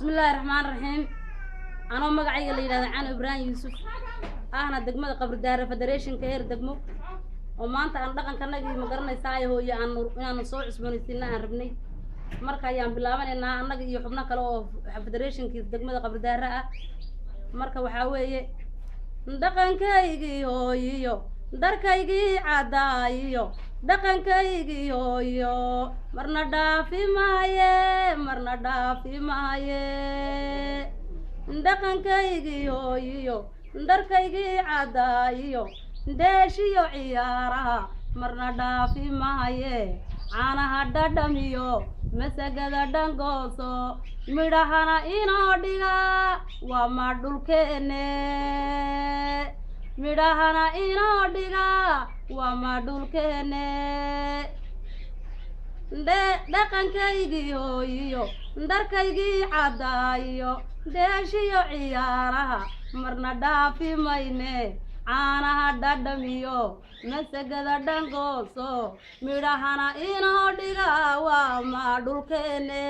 بسم الله الرحمن الرحيم. أنا مقعي اللي هذا عن إبراهيم يوسف. أنا دقمة قبر دار فدريشن كهير دقمو. وما أنت عن دقن كنا جي مقرنا يساعي هو أنا صوع اسمه سنة ربني. مركا يام بلامن إن أنا جي يحبنا كلو فدريشن كي دقمة قبر دار مركا وحاوي دقن كايجي هو يو dar kaygi cadaayo dhaqankaygiyo marna dhaafi maaye dhaqankaygiyo darkaygi cadaayo dheeshiyo ciyaaraha marna dhaafi maaye caanaha dhadhamiyo masagada dhangooso midhahana inoo dhiga waa ma dhulkeene midhahana inoo dhiga waa ma dhulkeene dhaqankaygiyo darkaygii cadaayo dheeshiyo ciyaaraha marna dhaafi mayne caanaha dhadhamiyo masagada dhangooso midhahana inoo dhiga waa ma dhulkeene